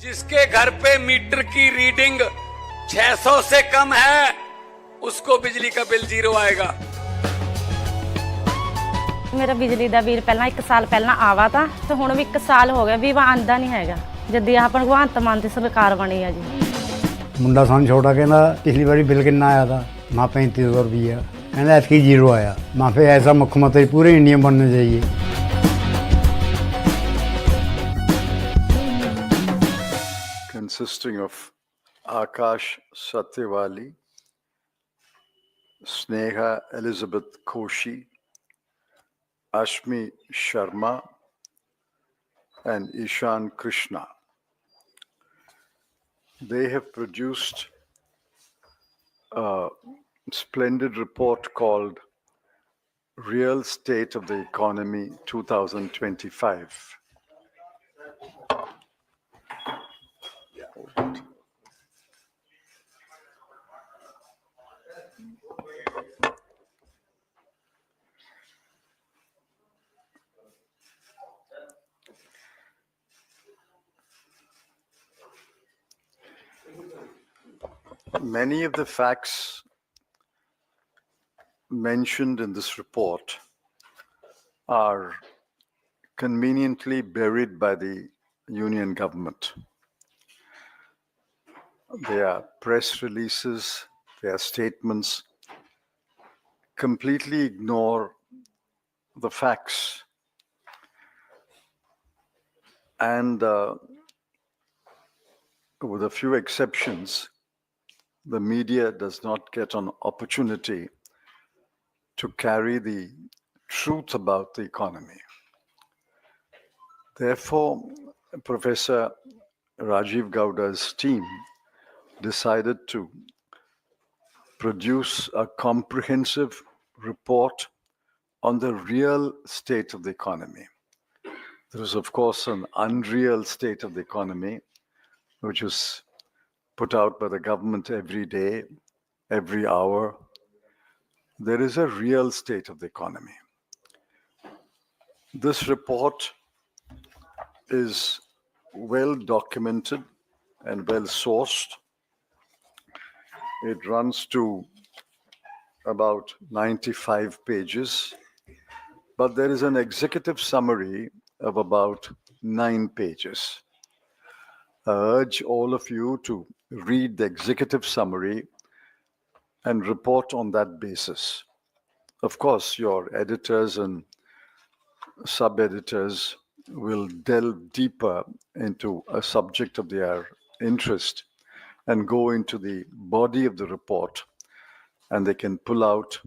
जिसके घर पे मीटर की रीडिंग 600 से कम है उसको बिजली का बिल 0 आएगा। मेरा बिजली ਦਾ ਬਿੱਲ ਪਹਿਲਾਂ 1 ਸਾਲ ਪਹਿਲਾਂ ਆਵਾ ਤਾਂ ਤੇ ਹੁਣ ਵੀ 1 ਸਾਲ ਹੋ ਗਿਆ ਵੀ ਆਂਦਾ ਨਹੀਂ ਹੈਗਾ ਜਦ ਆਹ ਭਗਵੰਤ ਮਾਨ ਦੀ ਸਰਕਾਰ ਬਣੀ ਆ ਜੀ। ਮੁੰਡਾ ਸਾਨੂੰ ਛੋਟਾ ਕਹਿੰਦਾ ਪਿਛਲੀ ਵਾਰੀ ਬਿੱਲ ਕਿੰਨਾ ਆਇਆ था माँ 3500 रुपया कहना ऐसी 0 आया माँ फिर ऐसा मुख्यमंत्री पूरे इंडिया में बनना चाहिए। Consisting of Akash Satyawali, Sneha Elizabeth Koshi, Ashmi Sharma, and Ishan Krishna. They have produced a splendid report called Real State of the Economy 2025. Many of the facts mentioned in this report are conveniently buried by the union government. They are press releases, they are statements, completely ignore the facts. And with a few exceptions, the media does not get an opportunity to carry the truth about the economy. Therefore, Professor Rajiv Gowda's team decided to produce a comprehensive report on the real state of the economy. There is, of course, an unreal state of the economy, which is put out by the government every day, every hour. There is a real state of the economy. This report is well documented and well sourced. It runs to about 95 pages, but there is an executive summary of about 9 pages. I urge all of you to read the executive summary and report on that basis. Of course, your editors and sub-editors will delve deeper into a subject of their interest and go into the body of the report, and they can pull out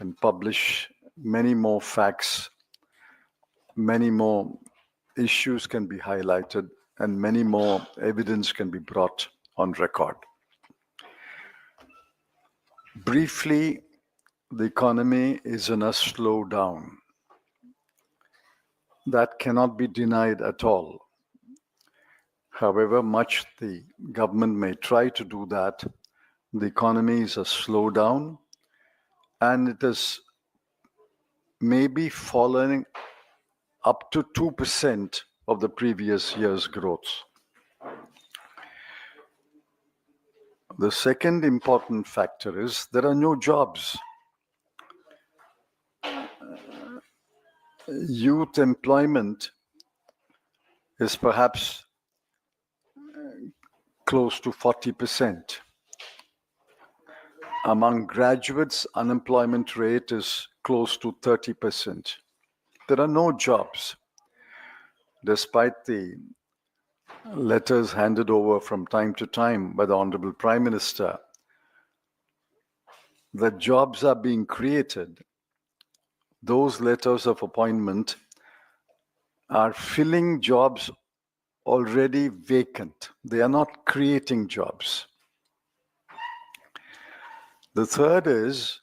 and publish many more facts, many more issues can be highlighted, and many more evidence can be brought on record. Briefly, the economy is in a slowdown. That cannot be denied at all. However much the government may try to do that, the economy is a slowdown, and it is maybe falling up to 2% of the previous year's growth. The second important factor is there are no jobs. Youth employment is perhaps close to 40%. Among graduates, unemployment rate is close to 30%. There are no jobs. Despite the letters handed over from time to time by the Honorable Prime Minister, that jobs are being created. Those letters of appointment are filling jobs already vacant. They are not creating jobs. The third is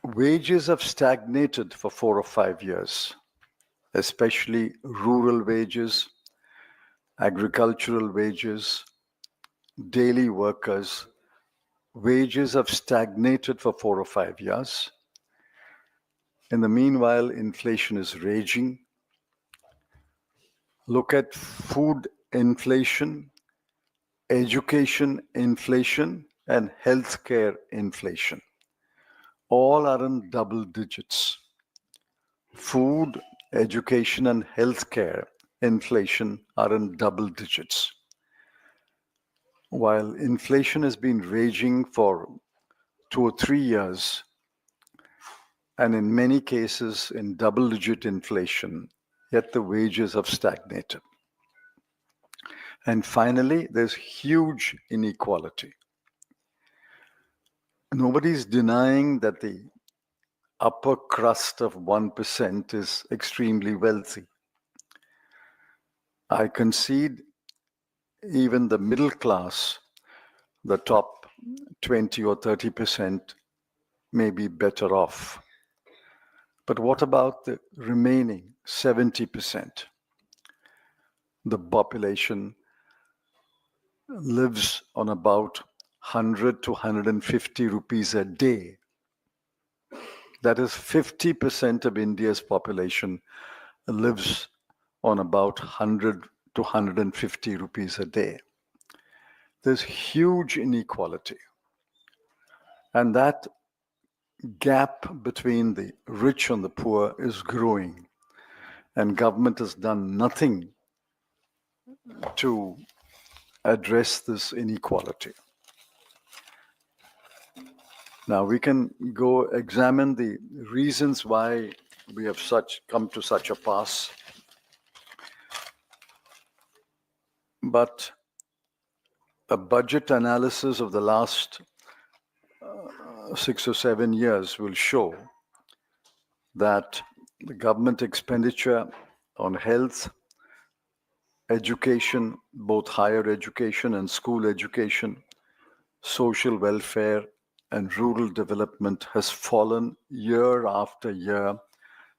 wages have stagnated for 4 or 5 years, especially rural wages, agricultural wages, daily workers. Wages have stagnated for 4 or 5 years. In the meanwhile, inflation is raging. look at food inflation, education inflation, and healthcare inflation. All are in double digits. Food, education, and healthcare inflation are in double digits. While inflation has been raging for 2 or 3 years, and in many cases in double-digit inflation, yet the wages have stagnated. And finally, there's huge inequality. Nobody's denying that the upper crust of 1% is extremely wealthy. I concede even the middle class, the top 20 or 30% may be better off. But what about the remaining 70%? The population lives on about 100 to 150 rupees a day. That is 50% of India's population lives on about 100 to 150 rupees a day. There's huge inequality. And that gap between the rich and the poor is growing. And government has done nothing to address this inequality. Now we can go examine the reasons why we have come to such a pass. But a budget analysis of the last 6 or 7 years will show that the government expenditure on health, education, both higher education and school education, social welfare, and rural development has fallen year after year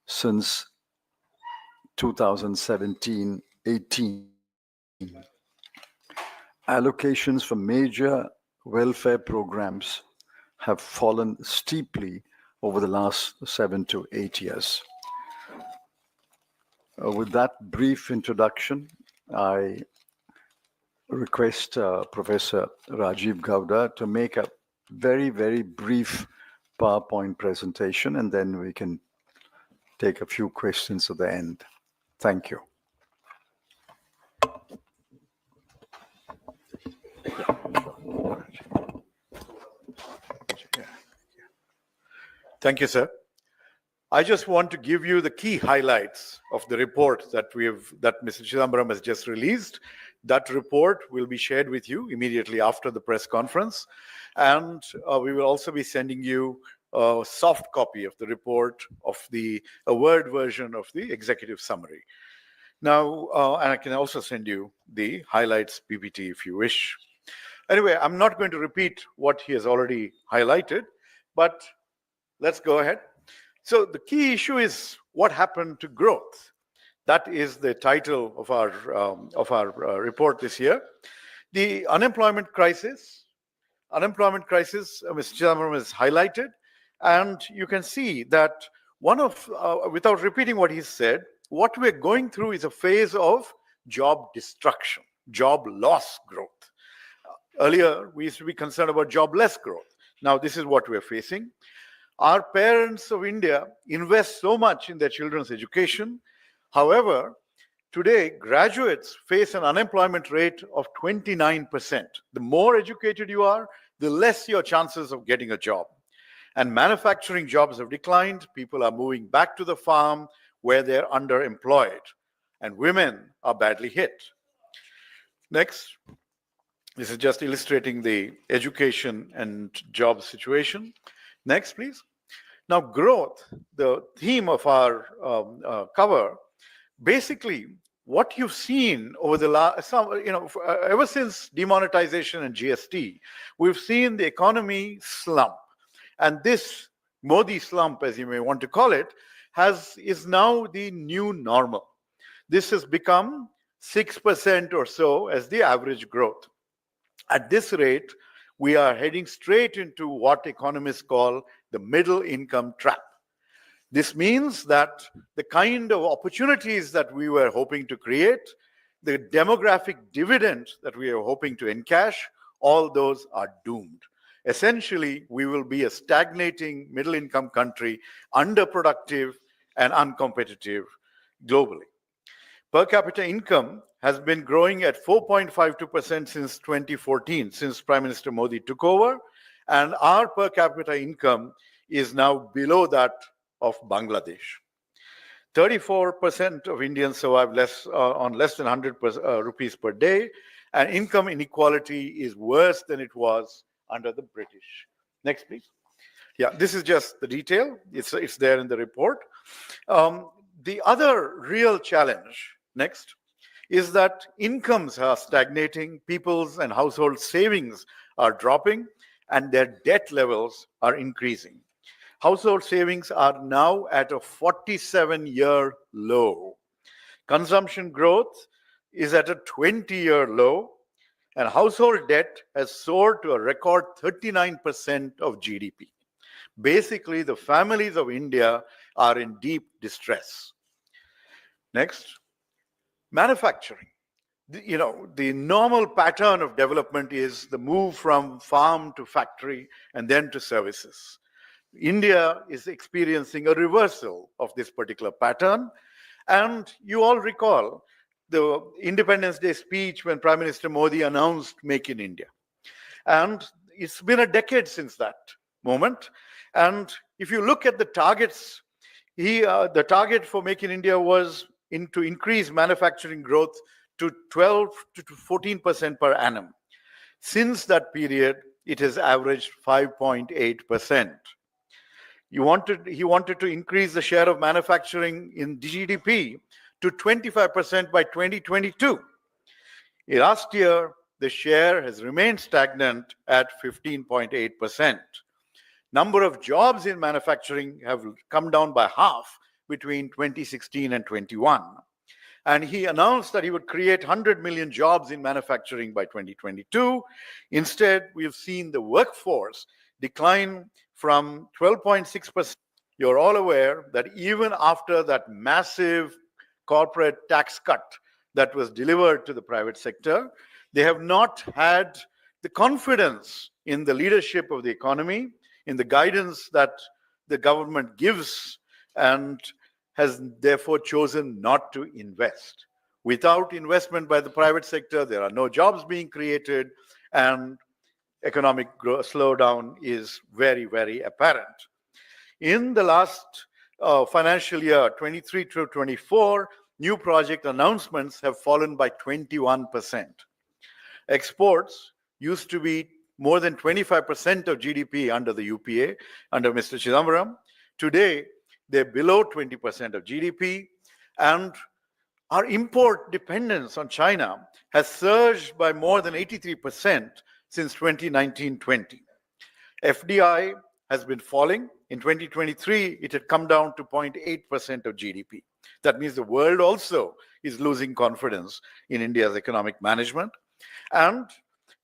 since 2017-18. Allocations for major welfare programs have fallen steeply over the last 7 to 8 years. With that brief introduction, I request Professor Rajiv Gowda to make a very, very brief PowerPoint presentation, and then we can take a few questions at the end. Thank you. Thank you, sir. I just want to give you the key highlights of the report that Mr. Chidambaram has just released. That report will be shared with you immediately after the press conference. And we will also be sending you a soft copy of the report, of a Word version of the executive summary. Now, and I can also send you the highlights PPT if you wish. Anyway, I'm not going to repeat what he has already highlighted, but let's go ahead. So the key issue is what happened to growth. That is the title of our report this year. The unemployment crisis, Mr. Chidambaram has highlighted, and you can see that without repeating what he said, what we're going through is a phase of job destruction, job loss growth. Earlier, we used to be concerned about jobless growth. Now, this is what we're facing. Our parents of India invest so much in their children's education. However, today, graduates face an unemployment rate of 29%. The more educated you are, the less your chances of getting a job. And manufacturing jobs have declined. People are moving back to the farm where they're underemployed. And women are badly hit. Next. This is just illustrating the education and job situation. Next, please. Now, growth, the theme of our cover, basically what you've seen over the last, ever since demonetization and GST, we've seen the economy slump. And this Modi slump, as you may want to call it, is now the new normal. This has become 6% or so as the average growth. At this rate, we are heading straight into what economists call the middle income trap. This means that the kind of opportunities that we were hoping to create, the demographic dividend that we are hoping to encash, all those are doomed. Essentially, we will be a stagnating middle-income country, underproductive and uncompetitive globally. Per capita income has been growing at 4.52% since 2014, since Prime Minister Modi took over, and our per capita income is now below that of Bangladesh. 34% of Indians survive on less than 100 rupees per day, and income inequality is worse than it was under the British. Next, please. Yeah, this is just the detail. It's there in the report. The other real challenge, next, is that incomes are stagnating, people's and household savings are dropping, and their debt levels are increasing. Household savings are now at a 47-year low. Consumption growth is at a 20-year low, and household debt has soared to a record 39% of GDP. Basically, the families of India are in deep distress. Next, manufacturing. The normal pattern of development is the move from farm to factory and then to services. India is experiencing a reversal of this particular pattern. And you all recall the Independence Day speech when Prime Minister Modi announced Make in India. And it's been a decade since that moment. And if you look at the targets, the target for Make in India was to increase manufacturing growth to 12 to 14% per annum. Since that period, it has averaged 5.8%. He wanted to increase the share of manufacturing in GDP to 25% by 2022. Last year, the share has remained stagnant at 15.8%. Number of jobs in manufacturing have come down by half between 2016 and 21. And he announced that he would create 100 million jobs in manufacturing by 2022. Instead, we've seen the workforce decline from 12.6%. You're all aware that even after that massive corporate tax cut that was delivered to the private sector, they have not had the confidence in the leadership of the economy, in the guidance that the government gives, and has therefore chosen not to invest. Without investment by the private sector, there are no jobs being created, and economic slowdown is very, very apparent. In the last financial year, 23 to 24, new project announcements have fallen by 21%. Exports used to be more than 25% of GDP under the UPA, under Mr. Chidambaram. Today, they're below 20% of GDP, and our import dependence on China has surged by more than 83% since 2019-20. FDI has been falling. In 2023, it had come down to 0.8% of GDP. That means the world also is losing confidence in India's economic management. And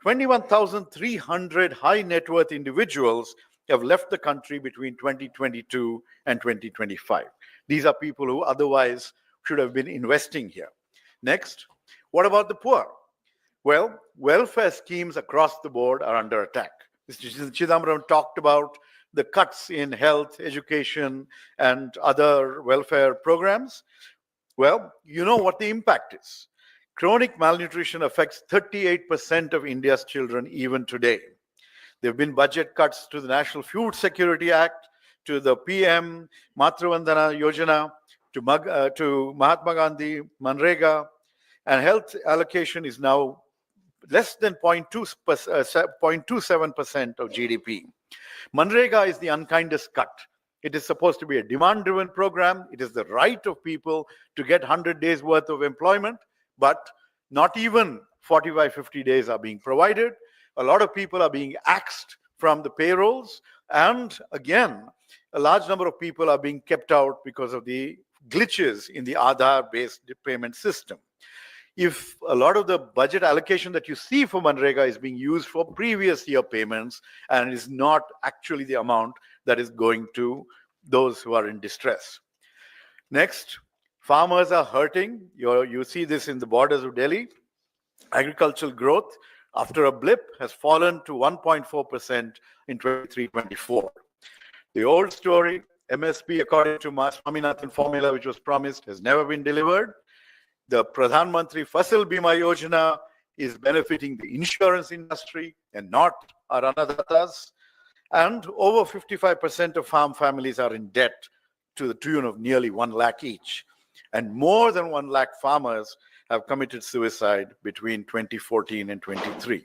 21,300 high net worth individuals have left the country between 2022 and 2025. These are people who otherwise should have been investing here. Next, what about the poor? Well, welfare schemes across the board are under attack. Mr. Chidambaram talked about the cuts in health, education, and other welfare programs. Well, you know what the impact is. Chronic malnutrition affects 38% of India's children even today. There have been budget cuts to the National Food Security Act, to the PM Matruvandana Yojana, to Mahatma Gandhi, Manrega, and health allocation is now less than 0.27% of GDP. Manrega is the unkindest cut. It is supposed to be a demand-driven program. It is the right of people to get 100 days worth of employment, but not even 45, 50 days are being provided. A lot of people are being axed from the payrolls. And again, a large number of people are being kept out because of the glitches in the Aadhaar-based payment system. If a lot of the budget allocation that you see for Manrega is being used for previous year payments and is not actually the amount that is going to those who are in distress. Next, farmers are hurting. You see this in the borders of Delhi. Agricultural growth, after a blip, has fallen to 1.4% in 23-24. The old story, MSP according to Swaminathan formula, which was promised, has never been delivered. The Pradhan Mantri Fasal Bima Yojana is benefiting the insurance industry and not our annadatas. And over 55% of farm families are in debt to the tune of nearly 1 lakh each. And more than 1 lakh farmers have committed suicide between 2014 and 23.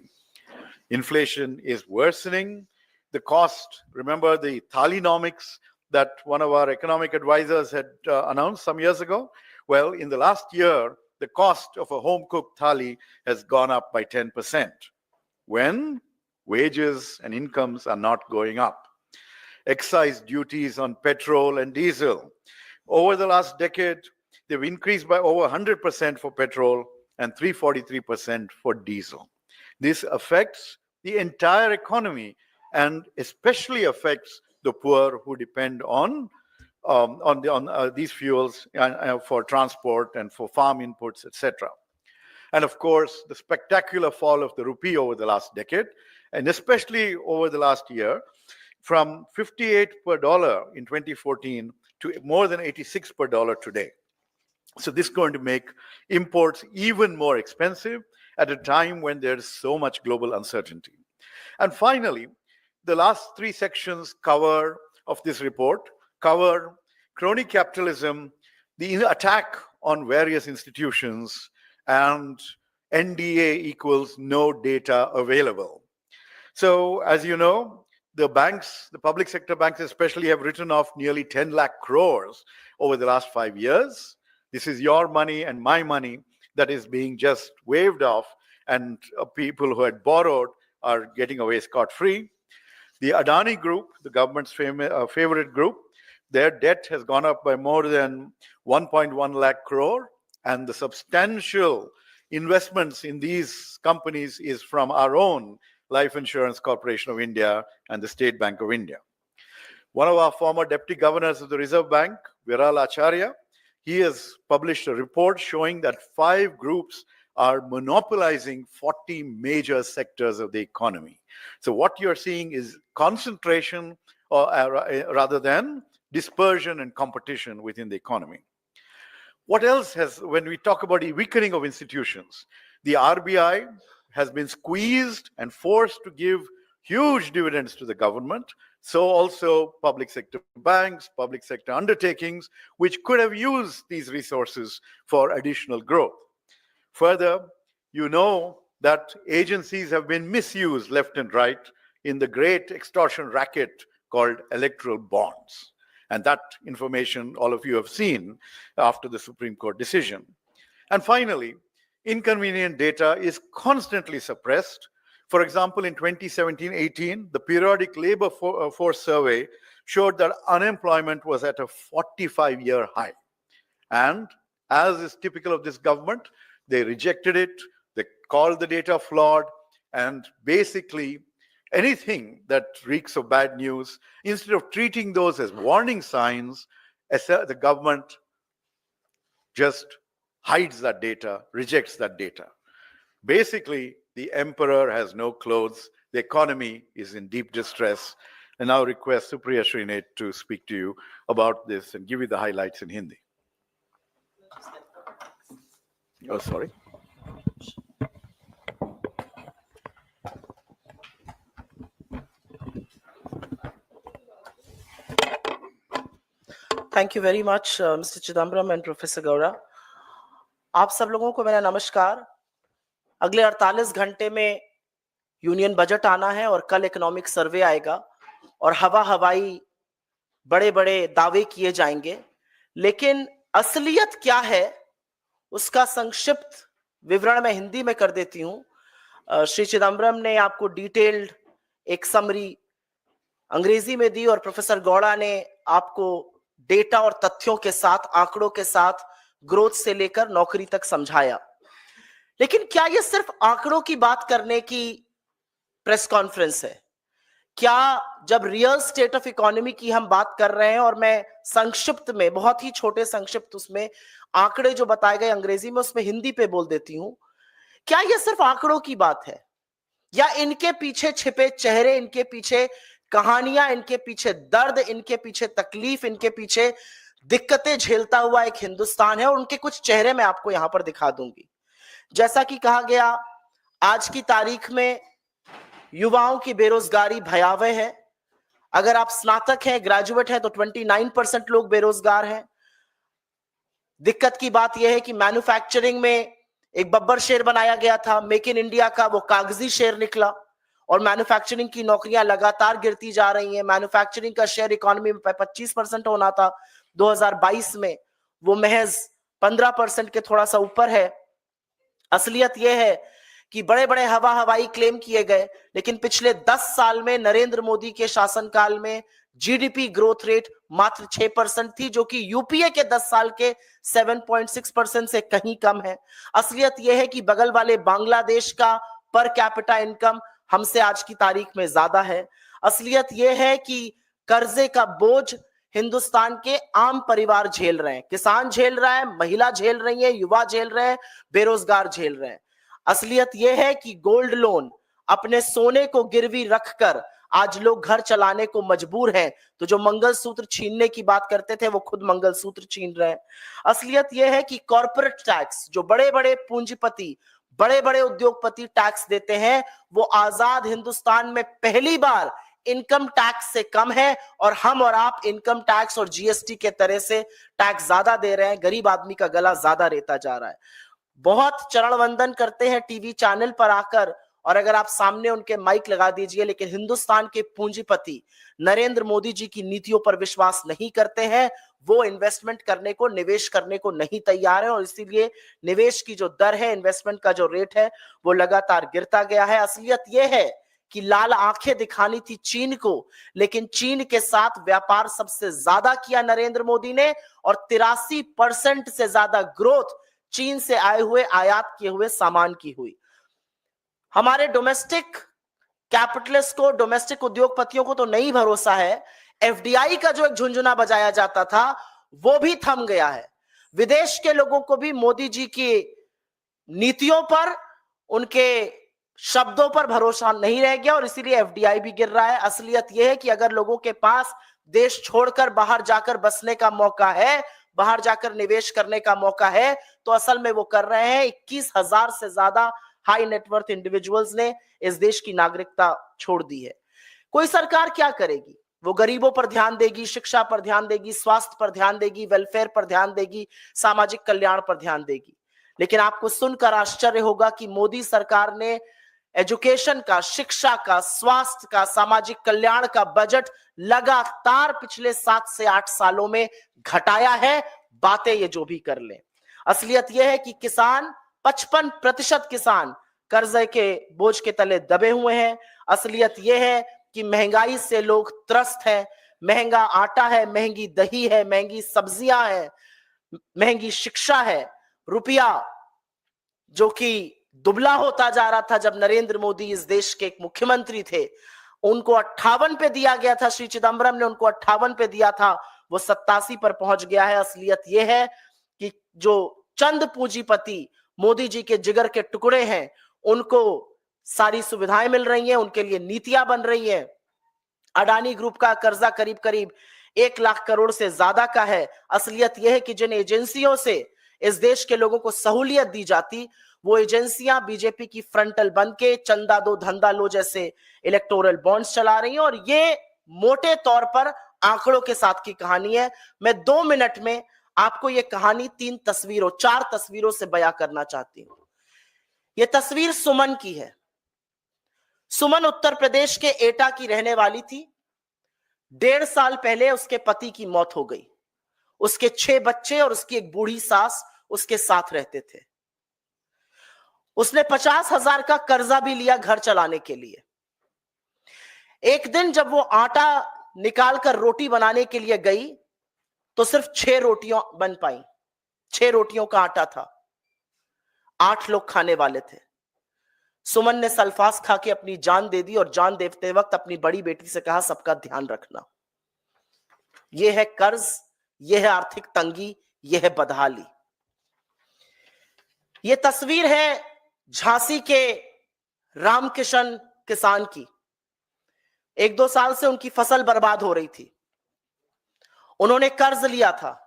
Inflation is worsening. The cost, remember the thalinomics that one of our economic advisors had announced some years ago? Well, in the last year, the cost of a home-cooked thali has gone up by 10%, when wages and incomes are not going up. Excise duties on petrol and diesel. Over the last decade, they've increased by over 100% for petrol and 343% for diesel. This affects the entire economy and especially affects the poor who depend on these fuels for transport and for farm inputs, etc. And of course, the spectacular fall of the rupee over the last decade, and especially over the last year, from 58 per dollar in 2014 to more than 86 per dollar today. So this is going to make imports even more expensive at a time when there's so much global uncertainty. And finally, the last 3 sections of this report cover crony capitalism, the attack on various institutions, and NDA equals no data available. So as you know, the banks, the public sector banks especially, have written off nearly 10 lakh crores over the last 5 years. This is your money and my money that is being just waved off, and people who had borrowed are getting away scot-free. The Adani Group, the government's favorite group, their debt has gone up by more than 1.1 lakh crore, and the substantial investments in these companies is from our own Life Insurance Corporation of India and the State Bank of India. One of our former deputy governors of the Reserve Bank, Viral Acharya, he has published a report showing that 5 groups are monopolizing 40 major sectors of the economy. So what you're seeing is concentration rather than dispersion and competition within the economy. What else when we talk about a weakening of institutions, the RBI has been squeezed and forced to give huge dividends to the government. So also public sector banks, public sector undertakings, which could have used these resources for additional growth. Further, you know that agencies have been misused left and right in the great extortion racket called electoral bonds. And that information all of you have seen after the Supreme Court decision. And finally, inconvenient data is constantly suppressed. For example, in 2017-18, the periodic labor force survey showed that unemployment was at a 45-year high. And as is typical of this government, they rejected it, they called the data flawed, and basically anything that reeks of bad news, instead of treating those as warning signs, the government just hides that data, rejects that data. Basically, the emperor has no clothes, the economy is in deep distress. And now request Supriya Srinath to speak to you about this and give you the highlights in Hindi. Oh, sorry. Thank you very much mister Chidambaram and professor Gowda. आप सब लोगों को मेरा नमस्कार। अगले 48 घंटे में union budget आना है और कल इकोनॉमिक सर्वे आएगा और हवाई बड़े बड़े दावे किए जाएंगे, लेकिन असलियत क्या है उसका संक्षिप्त विवरण मैं हिंदी में कर देती हूं। श्री चिदम्बरम ने आपको डिटेल्ड एक समरी अंग्रेजी में दी और प्रोफेसर गौड़ा ने आपको डेटा और तथ्यों के साथ, आंकड़ों के साथ ग्रोथ से लेकर नौकरी तक समझाया। लेकिन क्या ये सिर्फ आंकड़ों की बात करने की प्रेस कॉन्फ्रेंस है? क्या जब रियल स्टेट ऑफ इकोनॉमी की हम बात कर रहे हैं, और मैं संक्षिप्त में, बहुत ही छोटे संक्षिप्त उसमें आंकड़े जो बताए गए अंग्रेजी में, उसमें हिंदी पे बोल देती हूं, क्या ये सिर्फ आंकड़ों की बात है या इनके पीछे छिपे चेहरे, इनके पीछे कहानियां, इनके पीछे दर्द, इनके पीछे तकलीफ, इनके पीछे दिक्कतें झेलता हुआ एक हिंदुस्तान है? और उनके कुछ चेहरे मैं आपको यहां पर दिखा दूंगी। जैसा कि कहा गया, आज की तारीख में युवाओं की बेरोजगारी भयावह है। अगर आप स्नातक हैं, ग्रेजुएट हैं, तो 29% लोग बेरोजगार हैं। दिक्कत की बात यह है कि मैन्युफैक्चरिंग में एक बब्बर शेर बनाया गया था, मेक इन इंडिया का, वो कागजी शेर निकला और मैन्युफैक्चरिंग की नौकरियां लगातार गिरती जा रही हैं। मैन्युफैक्चरिंग का शेयर इकोनॉमी में 25% होना था 2022 में, वो महज 15% के थोड़ा सा ऊपर है। असलियत यह है कि बड़े बड़े हवाई क्लेम किए गए, लेकिन पिछले 10 साल में नरेंद्र मोदी के शासनकाल में जीडीपी ग्रोथ रेट मात्र 6% थी, जो कि यूपीए के 10 साल के 7.6% से कहीं कम है। असलियत यह है कि बगल वाले बांग्लादेश का पर कैपिटा इनकम हमसे आज की तारीख में ज्यादा है। असलियत यह है कि कर्जे का बोझ हिंदुस्तान के आम परिवार झेल रहे हैं, किसान झेल रहा है, महिला झेल रही है, युवा झेल रहे हैं, बेरोजगार झेल रहे हैं। असलियत यह है कि गोल्ड लोन, अपने सोने को गिरवी रखकर आज लोग घर चलाने को मजबूर हैं। तो जो मंगलसूत्र छीनने की बात करते थे, वो खुद मंगलसूत्र छीन रहे हैं। असलियत यह है कि कॉर्पोरेट टैक्स, जो बड़े बड़े पूंजीपति, बड़े बड़े उद्योगपति टैक्स देते हैं, वो आजाद हिंदुस्तान में पहली बार इनकम टैक्स से कम है, और हम और आप इनकम टैक्स और जीएसटी के तरह से टैक्स ज्यादा दे रहे हैं। गरीब आदमी का गला ज्यादा रेता जा रहा है। बहुत चरण वंदन करते हैं टीवी चैनल पर आकर, और अगर आप सामने उनके माइक लगा दीजिए, लेकिन हिंदुस्तान के पूंजीपति नरेंद्र मोदी जी की नीतियों पर विश्वास नहीं करते हैं। वो इन्वेस्टमेंट करने को, निवेश करने को नहीं तैयार है, और इसीलिए निवेश की जो दर है, इन्वेस्टमेंट का जो रेट है, वो लगातार गिरता गया है। असलियत यह है कि लाल आंखें दिखानी थी चीन को, लेकिन चीन के साथ व्यापार सबसे ज्यादा किया नरेंद्र मोदी ने, और 83% से ज्यादा ग्रोथ चीन से आए हुए, आयात किए हुए सामान की हुई। हमारे डोमेस्टिक कैपिटलिस्ट को, डोमेस्टिक उद्योगपतियों को तो नहीं भरोसा है। एफडीआई का जो एक झुंझुना बजाया जाता था, वो भी थम गया है। विदेश के लोगों को भी मोदी जी की नीतियों पर, उनके शब्दों पर भरोसा नहीं रह गया, और इसीलिए एफडीआई भी गिर रहा है। असलियत यह है कि अगर लोगों के पास देश छोड़कर बाहर जाकर बसने का मौका है, बाहर जाकर निवेश करने का मौका है, तो असल में वो कर रहे हैं। 21,000 से ज्यादा हाई नेटवर्थ इंडिविजुअल्स ने इस देश की नागरिकता छोड़ दी है। कोई सरकार क्या करेगी? वो गरीबों पर ध्यान देगी, शिक्षा पर ध्यान देगी, स्वास्थ्य पर ध्यान देगी, वेलफेयर पर ध्यान देगी, सामाजिक कल्याण पर ध्यान देगी। लेकिन आपको सुनकर आश्चर्य होगा कि मोदी सरकार ने एजुकेशन का, शिक्षा का, स्वास्थ्य का, सामाजिक कल्याण का बजट लगातार पिछले 7 से 8 सालों में घटाया है। बातें ये जो भी कर ले, असलियत यह है कि किसान, 55% किसान कर्जे के बोझ के तले दबे हुए हैं। असलियत यह है कि महंगाई से लोग त्रस्त हैं। महंगा आटा है, महंगी दही है, महंगी सब्जियां हैं, महंगी शिक्षा है। रुपया जो कि दुबला होता जा रहा था जब नरेंद्र मोदी इस देश के एक मुख्यमंत्री थे, उनको 58 पे दिया गया था, श्री चिदम्बरम ने उनको 58 पे दिया था, वो 87 पर पहुंच गया है। असलियत यह है कि जो चंद पूंजीपति मोदी जी के जिगर के टुकड़े हैं, उनको सारी सुविधाएं मिल रही हैं, उनके लिए नीतियां बन रही हैं। अडानी ग्रुप का कर्जा करीब करीब 1 लाख करोड़ से ज्यादा का है। असलियत यह है कि जिन एजेंसियों से इस देश के लोगों को सहूलियत दी जाती, वो एजेंसियां बीजेपी की फ्रंटल बन के चंदा दो धंधा लो जैसे इलेक्टोरल बॉन्ड्स चला रही हैं। और ये मोटे तौर पर आंकड़ों के साथ की कहानी है। मैं 2 मिनट में आपको ये कहानी 4 तस्वीरों से बयां करना चाहती हूं। ये तस्वीर सुमन की है। सुमन उत्तर प्रदेश के एटा की रहने वाली थी। 1.5 साल पहले उसके पति की मौत हो गई। उसके 6 बच्चे और उसकी एक बूढ़ी सास उसके साथ रहते थे। उसने 50,000 का कर्जा भी लिया घर चलाने के लिए। एक दिन जब वो आटा निकालकर रोटी बनाने के लिए गई, तो सिर्फ 6 रोटियां बन पाई। 6 रोटियों का आटा था, 8 लोग खाने वाले थे। सुमन ने सल्फास खा के अपनी जान दे दी और जान देते वक्त अपनी बड़ी बेटी से कहा सबका ध्यान रखना। यह है कर्ज, यह है आर्थिक तंगी, यह है बदहाली। यह तस्वीर है झांसी के रामकिशन किसान की। 1-2 साल से उनकी फसल बर्बाद हो रही थी। उन्होंने कर्ज लिया था,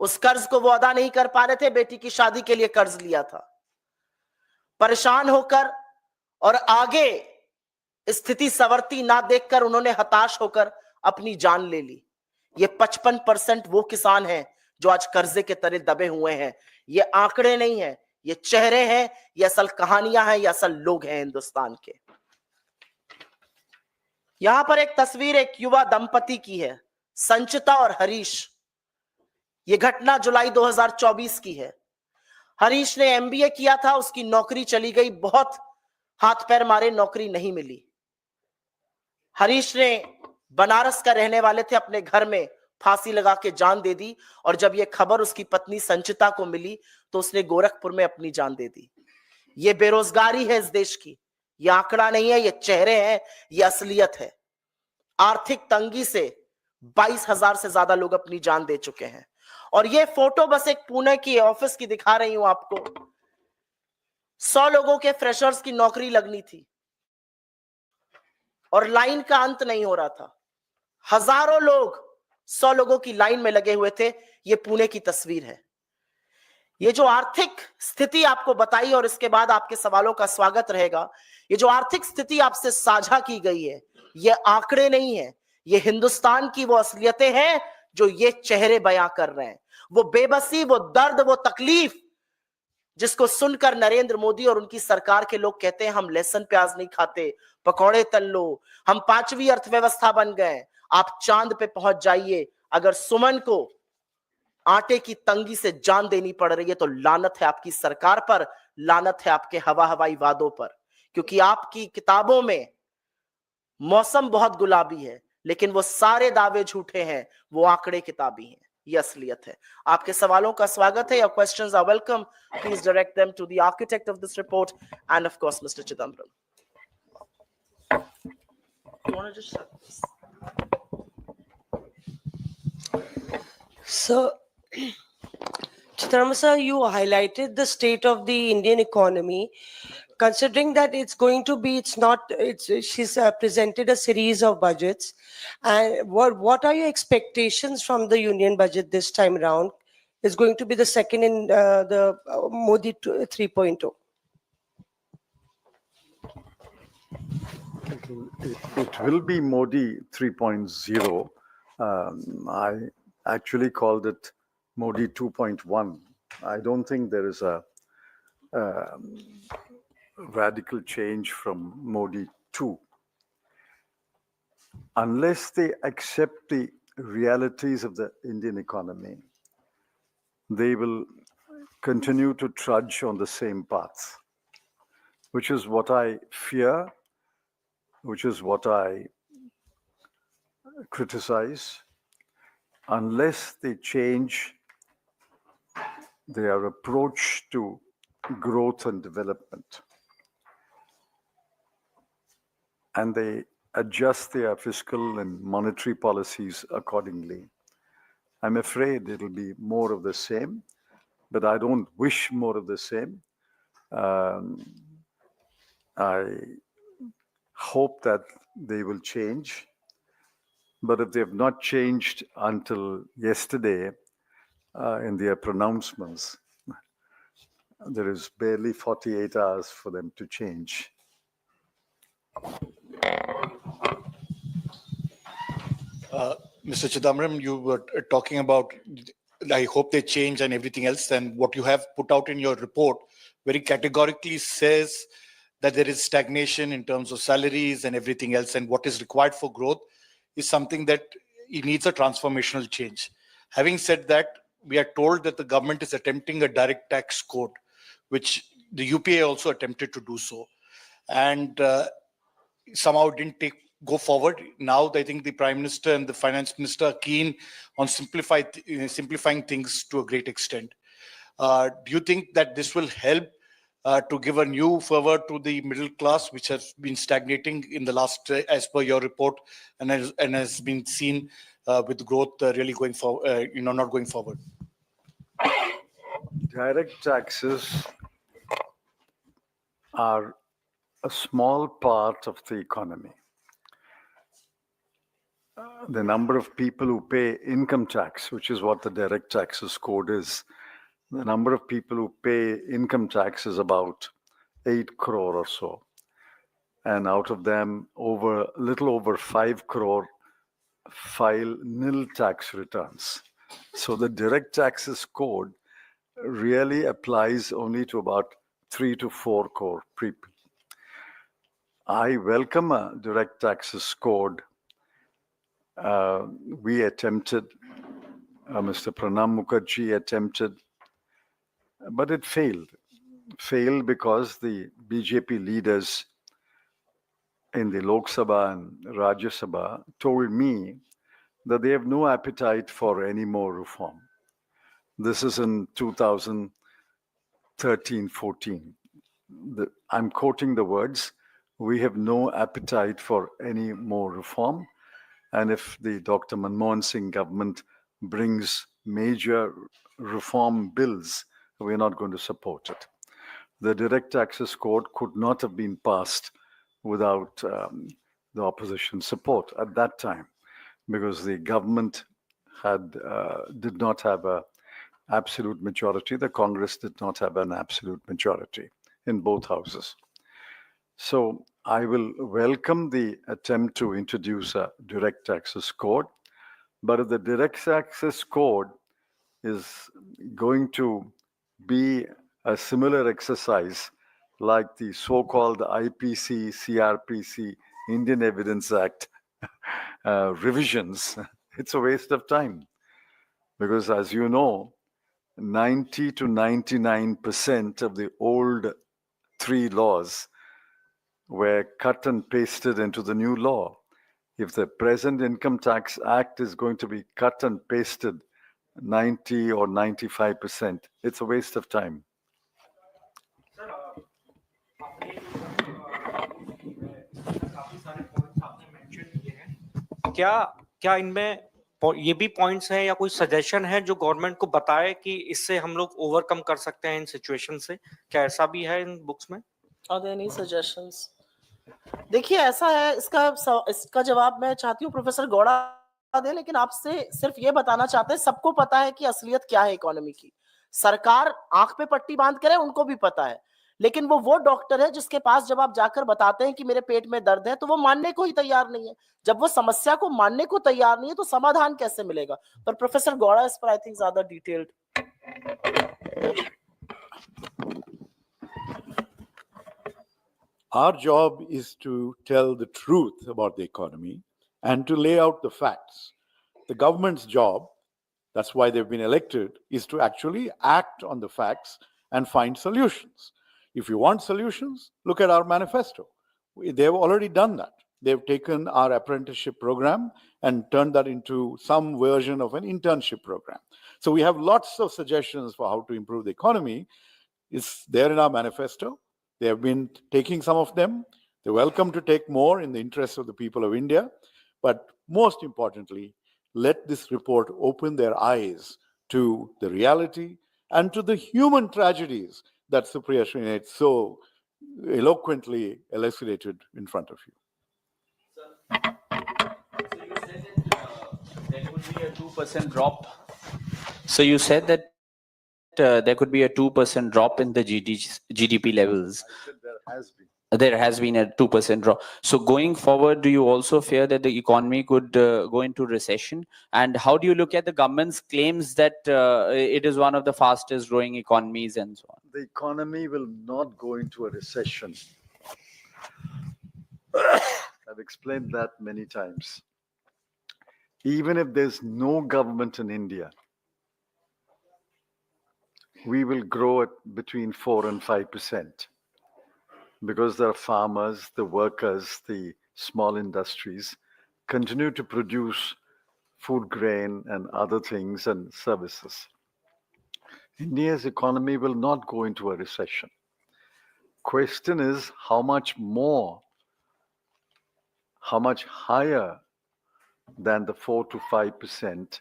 उस कर्ज को वो अदा नहीं कर पा रहे थे, बेटी की शादी के लिए कर्ज लिया था। परेशान होकर और आगे स्थिति संवरती ना देखकर उन्होंने हताश होकर अपनी जान ले ली। ये 55% वो किसान हैं जो आज कर्जे के तले दबे हुए हैं। ये आंकड़े नहीं है, ये चेहरे हैं, ये असल कहानियां हैं, ये असल लोग हैं हिंदुस्तान के। यहां पर एक तस्वीर एक युवा दंपति की है, संचिता और हरीश। ये घटना जुलाई 2024 की है। हरीश ने एमबीए किया था, उसकी नौकरी चली गई, बहुत हाथ पैर मारे, नौकरी नहीं मिली। हरीश ने बनारस का रहने वाले थे, अपने घर में फांसी लगा के जान दे दी। और जब यह खबर उसकी पत्नी संचिता को मिली तो उसने गोरखपुर में अपनी जान दे दी। यह बेरोजगारी है इस देश की, यह आंकड़ा नहीं है, ये चेहरे हैं, ये असलियत है। आर्थिक तंगी से 22,000 से ज्यादा लोग अपनी जान दे चुके हैं। और ये फोटो बस एक पुणे की ऑफिस की दिखा रही हूं आपको। 100 लोगों के फ्रेशर्स की नौकरी लगनी थी और लाइन का अंत नहीं हो रहा था। हजारों लोग 100 लोगों की लाइन में लगे हुए थे। ये पुणे की तस्वीर है। ये जो आर्थिक स्थिति आपको बताई और इसके बाद आपके सवालों का स्वागत रहेगा, ये जो आर्थिक स्थिति आपसे साझा की गई है, ये आंकड़े नहीं है, ये हिंदुस्तान की वो असलियतें हैं जो ये चेहरे बयां कर रहे हैं। वो बेबसी, वो दर्द, वो तकलीफ जिसको सुनकर नरेंद्र मोदी और उनकी सरकार के लोग कहते हैं हम लहसुन प्याज नहीं खाते, पकौड़े तल लो, हम 5वीं अर्थव्यवस्था बन गए। आप चांद पे पहुंच जाइए, अगर सुमन को आटे की तंगी से जान देनी पड़ रही है तो लानत है आपकी सरकार पर, लानत है आपके हवाई वादों पर। क्योंकि आपकी किताबों में मौसम बहुत गुलाबी है, लेकिन वो सारे दावे झूठे हैं, वो आंकड़े किताबी हैं, ये असलियत है। आपके सवालों का स्वागत है। Your questions are welcome. Please direct them to the architect of this report and of course Mr. Chidambaram. You want to just shut this? So, Chidambaram sir, you highlighted the state of the Indian economy. Considering that it's going to be, she's presented a series of budgets. And what are your expectations from the union budget this time around? It's going to be the second in the Modi 3.0. It will be Modi 3.0. I actually called it Modi 2.1. I don't think there is a radical change from Modi 2. Unless they accept the realities of the Indian economy, they will continue to trudge on the same path, which is what I fear, which is what I criticize. Unless they change their approach to growth and development, and they adjust their fiscal and monetary policies accordingly, I'm afraid it'll be more of the same, but I don't wish more of the same. I hope that they will change, but if they have not changed until yesterday in their pronouncements, there is barely 48 hours for them to change. Mr. Chidambaram, you were talking about, I hope they change and everything else. And what you have put out in your report very categorically says that there is stagnation in terms of salaries and everything else. And what is required for growth is something that it needs a transformational change. Having said that, we are told that the government is attempting a direct tax code, which the UPA also attempted to do so. And somehow didn't go forward. Now I think the Prime Minister and the Finance Minister are keen on simplifying things to a great extent. Do you think that this will help to give a new fervor to the middle class, which has been stagnating in the last, as per your report, and has been seen with growth really going forward, not going forward? Direct taxes are a small part of the economy. The number of people who pay income tax, which is what the direct taxes code is, the number of people who pay income tax is about 8 crore or so. And out of them, little over 5 crore file nil tax returns. So the direct taxes code really applies only to about 3 to 4 crore people. I welcome a direct taxes code. We attempted, Mr. Pranab Mukherjee attempted, but it failed. Failed because the BJP leaders in the Lok Sabha and Rajya Sabha told me that they have no appetite for any more reform. This is in 2013-14. I'm quoting the words, we have no appetite for any more reform. And if the Dr. Manmohan Singh government brings major reform bills, we're not going to support it. The direct taxes code could not have been passed without the opposition support at that time, because the government did not have an absolute majority. The Congress did not have an absolute majority in both houses. So I will welcome the attempt to introduce a direct taxes code, but if the direct taxes code is going to be a similar exercise like the so-called IPC, CRPC, Indian Evidence Act revisions, it's a waste of time. Because as you know, 90 to 99% of the old 3 laws were cut and pasted into the new law. If the present Income Tax Act is going to be cut and pasted 90 or 95%, it's a waste of time. क्या इनमें ये भी points हैं या कोई suggestion है जो government को बताए कि इससे हम लोग ओवरकम कर सकते हैं इन सिचुएशन से? क्या ऐसा भी है इन बुक्स में? Are there any suggestions? देखिए ऐसा है, इसका जवाब मैं चाहती हूँ प्रोफेसर गौड़ा दे, लेकिन आपसे सिर्फ ये बताना चाहते हैं, सबको पता है कि असलियत क्या है इकोनॉमी की। सरकार आंख पे पट्टी बांध करे, उनको भी पता है, लेकिन वो डॉक्टर है जिसके पास जब आप जाकर बताते हैं कि मेरे पेट में दर्द है, तो वो मानने को ही तैयार नहीं है। जब वो समस्या को मानने को तैयार नहीं है, तो समाधान कैसे मिलेगा? पर प्रोफेसर गौड़ा इस पर आई थिंक ज्यादा detailed. Our job is to tell the truth about the economy and to lay out the facts. The government's job, that's why they've been elected, is to actually act on the facts and find solutions. If you want solutions, look at our manifesto. They've already done that. They've taken our apprenticeship program and turned that into some version of an internship program. So we have lots of suggestions for how to improve the economy. It's there in our manifesto. They have been taking some of them. They're welcome to take more in the interest of the people of India. But most importantly, let this report open their eyes to the reality and to the human tragedies that Supriya Srinath so eloquently elucidated in front of you. So you said that there could be a 2% drop in the GDP levels. I said there has been. There has been a 2% drop. So going forward, do you also fear that the economy could go into recession? And how do you look at the government's claims that it is one of the fastest growing economies and so on? The economy will not go into a recession. I've explained that many times. Even if there's no government in India, we will grow at between 4 and 5%, because the farmers, the workers, the small industries continue to produce food grain and other things and services. India's economy will not go into a recession. question is how much more, how much higher than the 4 to 5%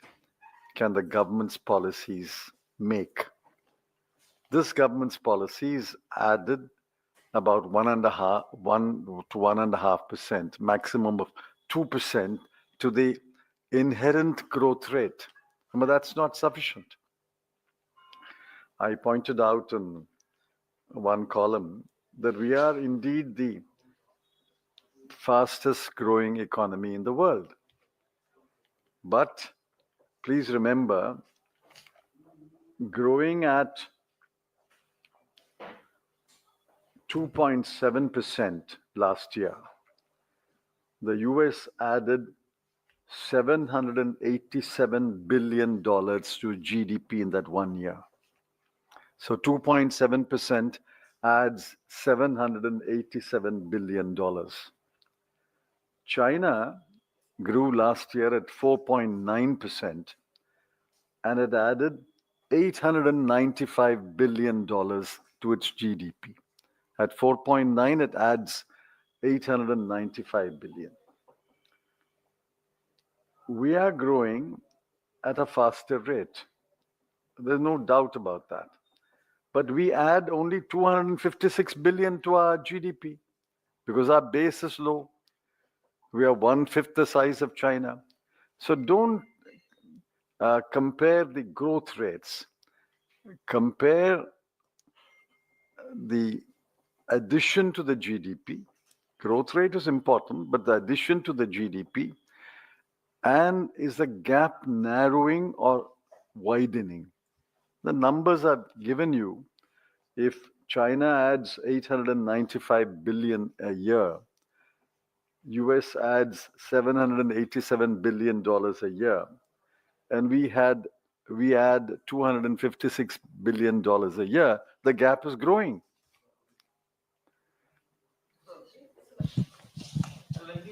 can the government's policies make. This government's policies added about 1 to 1.5%, maximum of 2% to the inherent growth rate. But that's not sufficient. I pointed out in one column that we are indeed the fastest growing economy in the world. But please remember, growing at 2.7% last year, the US added $787 billion to GDP in that 1 year. So 2.7% adds $787 billion. China grew last year at 4.9% and it added $895 billion to its GDP. At 4.9, it adds 895 billion. We are growing at a faster rate. There's no doubt about that. But we add only 256 billion to our GDP because our base is low. We are 1/5 the size of China. So don't compare the growth rates. Compare the addition to the GDP. Growth rate is important, but the addition to the GDP, and is the gap narrowing or widening? The numbers are given you. If China adds 895 billion a year, US adds $787 billion a year, and we add $256 billion a year, the gap is growing.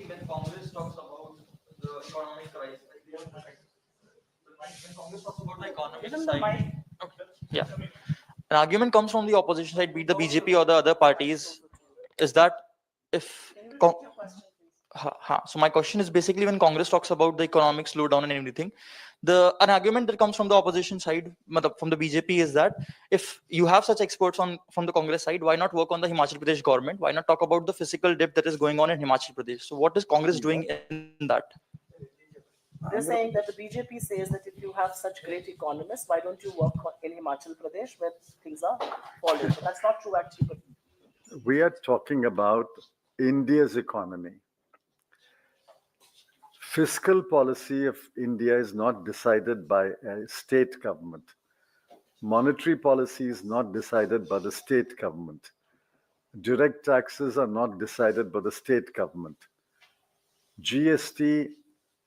When Congress talks about the economic crisis, when Congress talks about the economic side, yeah, an argument comes from the opposition side, be it the BJP or the other parties, is that if so my question is basically when Congress talks about the economic slowdown and everything, an argument that comes from the opposition side, from the BJP, is that if you have such experts from the Congress side, why not work on the Himachal Pradesh government? Why not talk about the physical dip that is going on in Himachal Pradesh? So what is Congress doing in that? They're saying that the BJP says that if you have such great economists, why don't you work in Himachal Pradesh where things are falling? But that's not true actually. We are talking about India's economy. Fiscal policy of India is not decided by a state government. Monetary policy is not decided by the state government. Direct taxes are not decided by the state government. GST,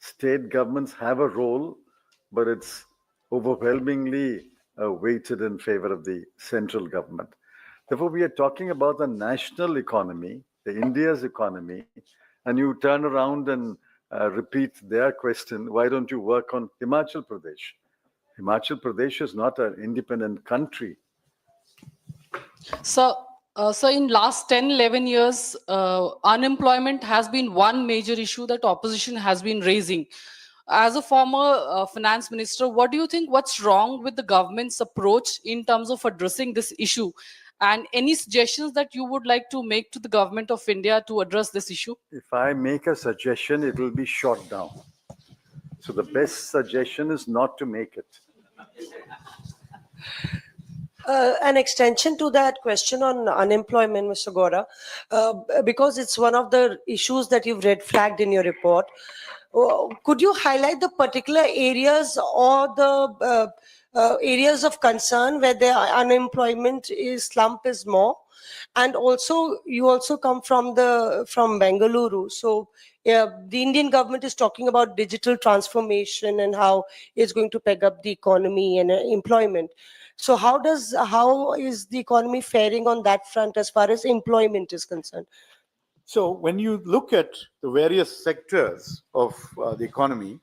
state governments have a role, but it's overwhelmingly weighted in favor of the central government. Therefore, we are talking about the national economy, the India's economy, and you turn around and repeat their question, why don't you work on Himachal Pradesh? Himachal Pradesh is not an independent country. So in last 10, 11 years, unemployment has been one major issue that opposition has been raising. As a former finance minister, what do you think, what's wrong with the government's approach in terms of addressing this issue? And any suggestions that you would like to make to the government of India to address this issue? If I make a suggestion, it will be shot down. So the best suggestion is not to make it. An extension to that question on unemployment, Mr. Gora, because it's one of the issues that you've red flagged in your report. Could you highlight the particular areas or the areas of concern where the unemployment slump is more? And also, you also come from Bengaluru. So the Indian government is talking about digital transformation and how it's going to peg up the economy and employment. So how is the economy faring on that front as far as employment is concerned? So when you look at the various sectors of the economy,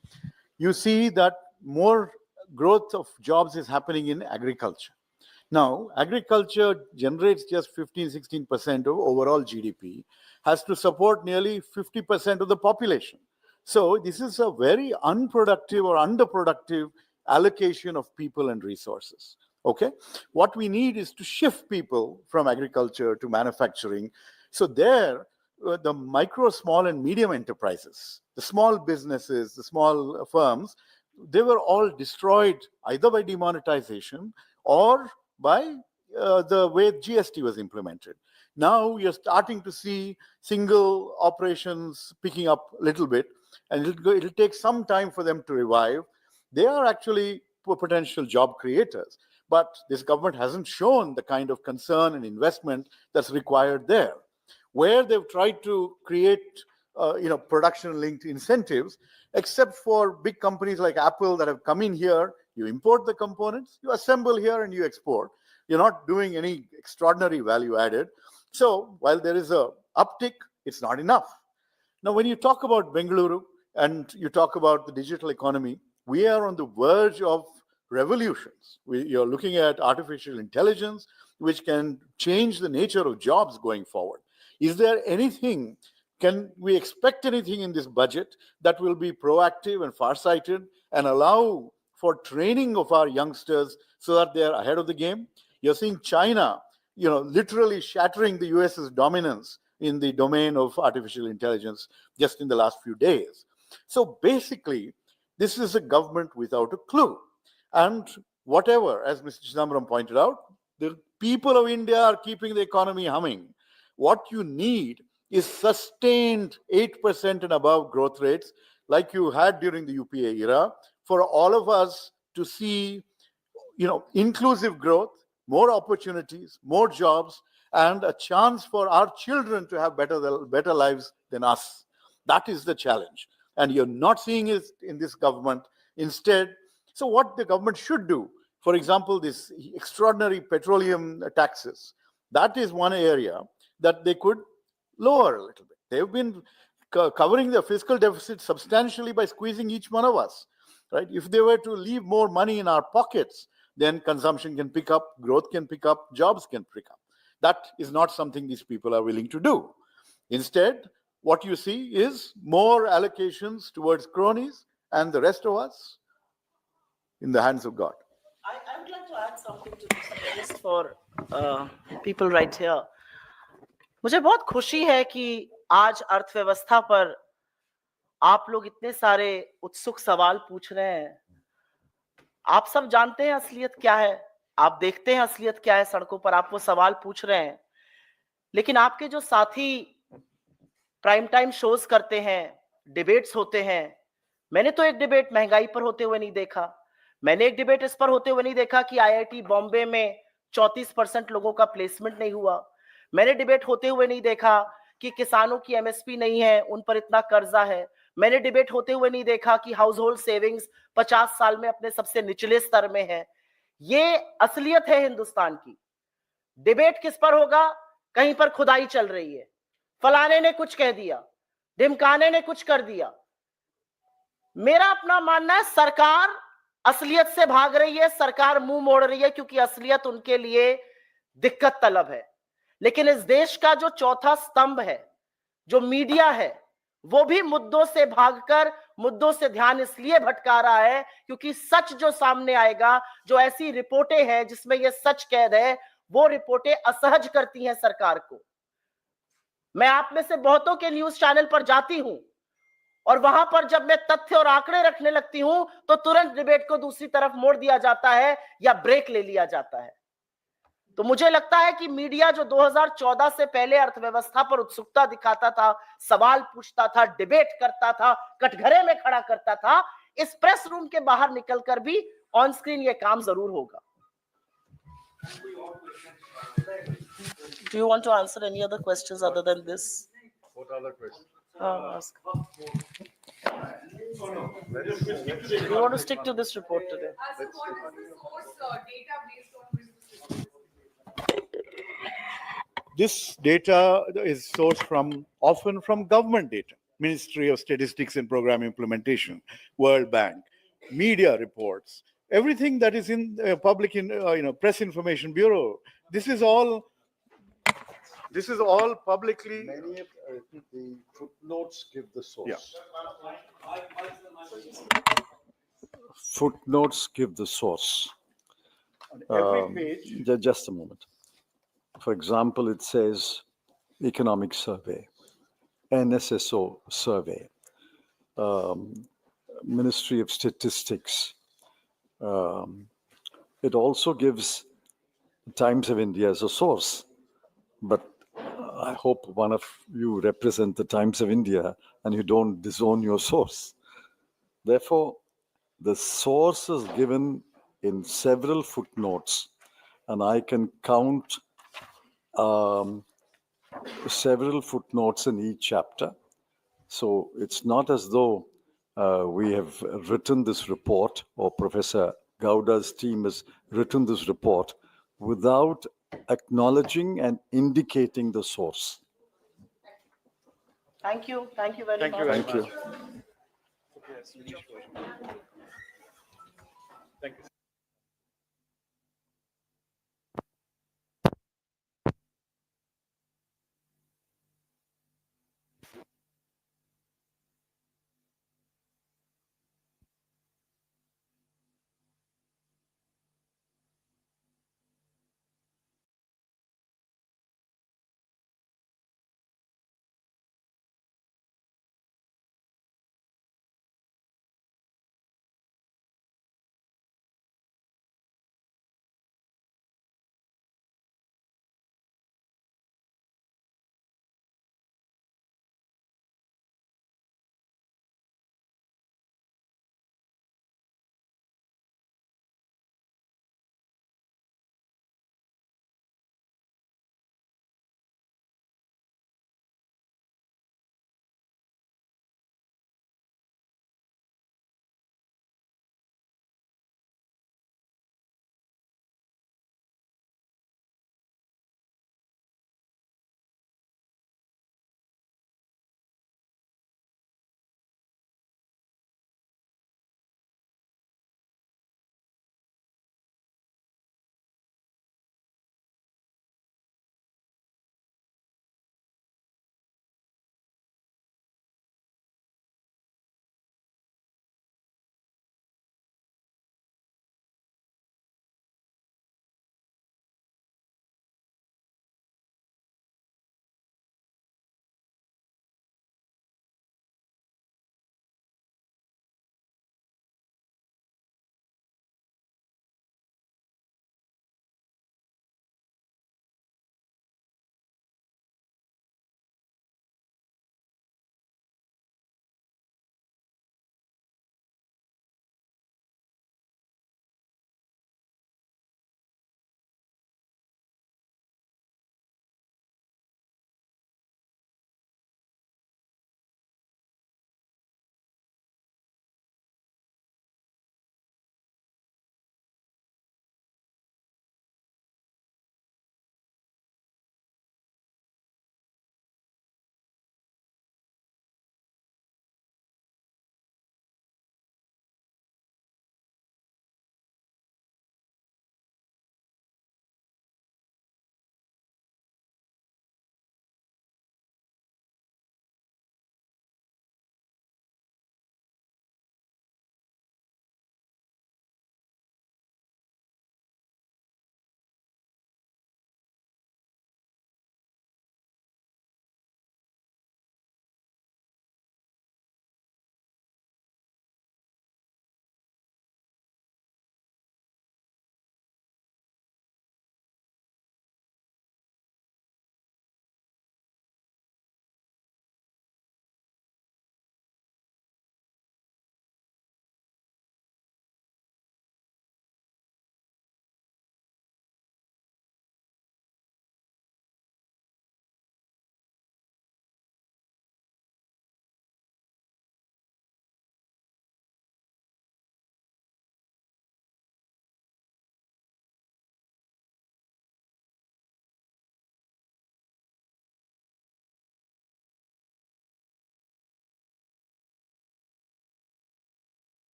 you see that more growth of jobs is happening in agriculture. Now, agriculture generates just 15-16% of overall GDP, has to support nearly 50% of the population. So this is a very unproductive or underproductive allocation of people and resources. Okay, what we need is to shift people from agriculture to manufacturing. So there, the micro, small, and medium enterprises, the small businesses, the small firms, they were all destroyed either by demonetization or by the way GST was implemented. Now you're starting to see single operations picking up a little bit, and it'll take some time for them to revive. They are actually potential job creators, but this government hasn't shown the kind of concern and investment that's required there. Where they've tried to create production-linked incentives, except for big companies like Apple that have come in here, you import the components, you assemble here, and you export. You're not doing any extraordinary value added. So while there is a uptick, it's not enough. Now, when you talk about Bengaluru and you talk about the digital economy, we are on the verge of revolutions. You're looking at artificial intelligence, which can change the nature of jobs going forward. Is there anything, can we expect anything in this budget that will be proactive and farsighted and allow for training of our youngsters so that they're ahead of the game? You're seeing China, literally shattering the US's dominance in the domain of artificial intelligence just in the last few days. So basically, this is a government without a clue. And whatever, as Mr. Chidambaram pointed out, the people of India are keeping the economy humming. What you need is sustained 8% and above growth rates like you had during the UPA era for all of us to see, inclusive growth, more opportunities, more jobs, and a chance for our children to have better lives than us. That is the challenge. And you're not seeing it in this government. Instead, so what the government should do, for example, this extraordinary petroleum taxes, that is one area that they could lower a little bit. They've been covering the fiscal deficit substantially by squeezing each one of us, right? If they were to leave more money in our pockets, then consumption can pick up, growth can pick up, jobs can pick up. That is not something these people are willing to do. Instead, what you see is more allocations towards cronies and the rest of us in the hands of God. I would like to add something to this list for people right here. मुझे बहुत खुशी है कि आज अर्थव्यवस्था पर आप लोग इतने सारे उत्सुक सवाल पूछ रहे हैं. आप सब जानते हैं असलियत क्या है, आप देखते हैं असलियत क्या है सड़कों पर, आप वो सवाल पूछ रहे हैं. लेकिन आपके जो साथी प्राइम टाइम शोज करते हैं, डिबेट्स होते हैं, मैंने तो एक डिबेट महंगाई पर होते हुए नहीं देखा. मैंने एक डिबेट इस पर होते हुए नहीं देखा कि आईआईटी बॉम्बे में 34% लोगों का प्लेसमेंट नहीं हुआ. मैंने डिबेट होते हुए नहीं देखा कि किसानों की एमएसपी नहीं है, उन पर इतना कर्जा है. मैंने डिबेट होते हुए नहीं देखा कि हाउस होल्ड सेविंग्स 50 साल में अपने सबसे निचले स्तर में है. ये असलियत है हिंदुस्तान की. डिबेट किस पर होगा? कहीं पर खुदाई चल रही है, फलाने ने कुछ कह दिया, ढिमकाने ने कुछ कर दिया. मेरा अपना मानना है सरकार असलियत से भाग रही है, सरकार मुंह मोड़ रही है क्योंकि असलियत उनके लिए दिक्कत तलब है. लेकिन इस देश का जो चौथा स्तंभ है, जो मीडिया है, वो भी मुद्दों से भागकर मुद्दों से ध्यान इसलिए भटका रहा है क्योंकि सच जो सामने आएगा, जो ऐसी रिपोर्टें हैं जिसमें ये सच कैद है, वो रिपोर्टें असहज करती हैं सरकार को. मैं आप में से बहुतों के न्यूज चैनल पर जाती हूं और वहां पर जब मैं तथ्य और आंकड़े रखने लगती हूं तो तुरंत डिबेट को दूसरी तरफ मोड़ दिया जाता है या ब्रेक ले लिया जाता है. तो मुझे लगता है कि मीडिया जो 2014 से पहले अर्थव्यवस्था पर उत्सुकता दिखाता था, सवाल पूछता था, डिबेट करता था, कटघरे में खड़ा करता था, इस प्रेस रूम के बाहर निकलकर भी ऑन स्क्रीन ये काम जरूर होगा. Do you want to answer any other questions other than this? What other questions? Ask. We want to stick to this report today. This data is sourced often from government data, Ministry of Statistics and Program Implementation, World Bank, media reports, everything that is in public press information bureau. This is all publicly. Many of the footnotes give the source. Yeah. Footnotes give the source. On every page. Just a moment. For example, it says economic survey, NSSO survey, Ministry of Statistics. It also gives Times of India as a source, but I hope one of you represent the Times of India and you don't disown your source. Therefore, the source is given in several footnotes, and I can count several footnotes in each chapter. So it's not as though we have written this report, or Professor Gowda's team has written this report without acknowledging and indicating the source. Thank you very Thank much. you very Thank you. much. Thank you.